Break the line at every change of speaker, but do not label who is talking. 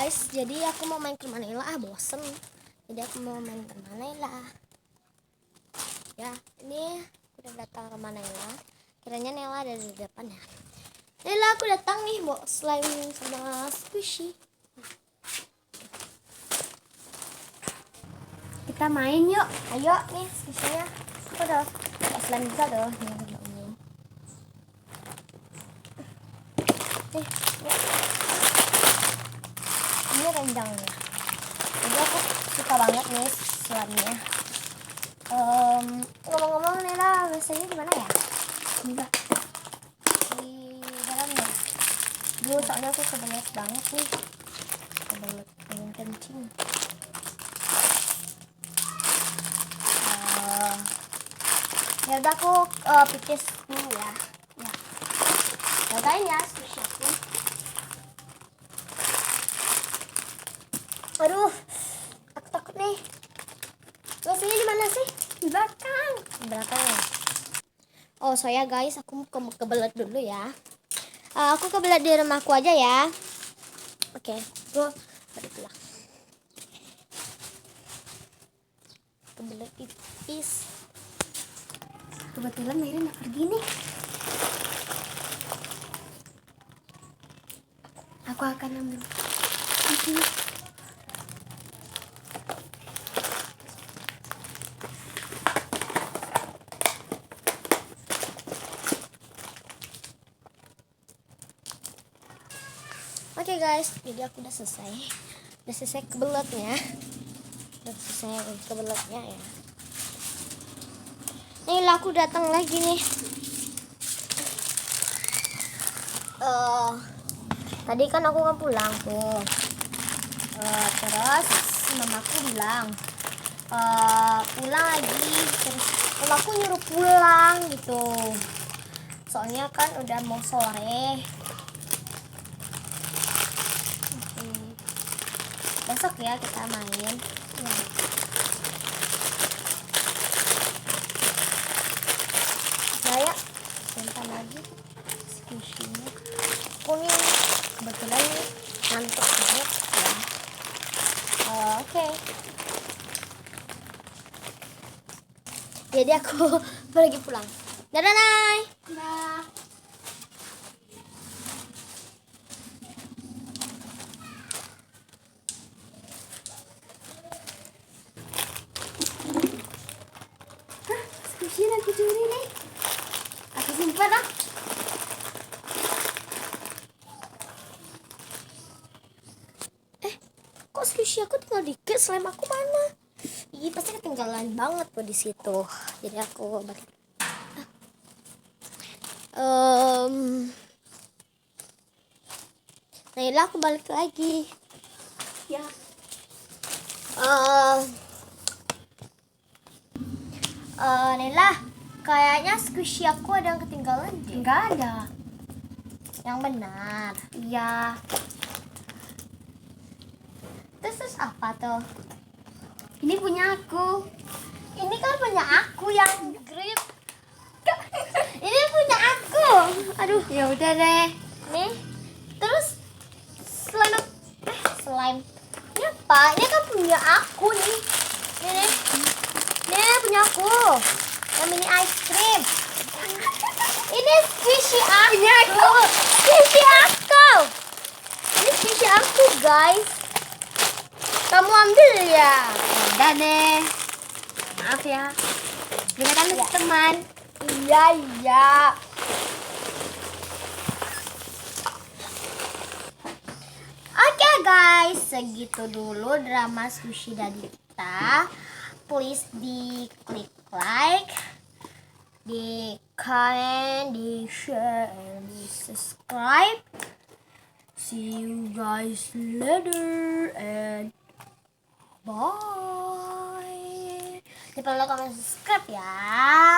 guys, jadi aku mau main ke Manila. Bosen, jadi aku mau main ke Manila. Ya, ini aku udah datang ke Manila. Kiranya Nela ada di depan ya. Nela, aku datang nih bawa slime sama squishy. Kita main yuk. Ayo nih squishy-nya. Aku udah slime juga loh. Ini rendangnya. Jadi aku suka banget nih slime-nya. Ngomong-ngomong Nela, biasanya di mana ya? Enggak. Di dalamnya. Dulu soalnya aku kebelet banget nih. Kebelet pengen kencing. Ya udah aku pipis dulu ya. Jagain ya squishy aku. Aduh, aku takut nih. Biasanya di mana sih? Di belakang. Di belakang ya. Oh, soalnya guys, aku kebelet dulu ya. Aku kebelet di rumahku aja ya. Oke, gue balik pulang. Kebelet pipis. Kebetulan Mary nak pergi nih. Aku akan ambil di sini. Oke guys, jadi aku udah selesai kebeletnya. Ya. Nih aku datang lagi nih. Tadi kan aku kan pulang tuh. Terus mamaku bilang pulang lagi. Terus mamaku nyuruh pulang gitu. Soalnya kan udah mau sore. Besok ya kita main. Saya bentar lagi squishy-nya. Aku nih kebetulan ngantuk banget ya. Oke. Jadi aku pergi pulang. Dadah, Nay. Dadah. Squishy aku curi nih. Aku simpan ah. Kok squishy aku tinggal dikit, slime aku mana? Ih, pasti ketinggalan banget tuh di situ. Jadi aku balik. Nah, aku balik lagi. Ya. Nela, kayaknya squishy aku ada yang ketinggalan deh.
Enggak ada.
Yang benar.
Iya.
Terus apa tuh?
Ini punya aku.
Ini kan punya aku yang grip. Ini punya aku. Aduh,
Ya udah deh.
nih. Terus slime. Ini apa? Ini kan punya aku nih. Ini punya aku. Yang mini ice cream. Ini squishy aku. Squishy aku. Ini squishy aku, guys. Kamu ambil ya?
Udah deh. Maaf ya. Kita kan masih teman.
Iya. Oke guys, segitu dulu drama Squishy dan Dita. Please di klik like, di comment, di share, and di subscribe. See you guys later and bye. Jangan lupa comment subscribe ya.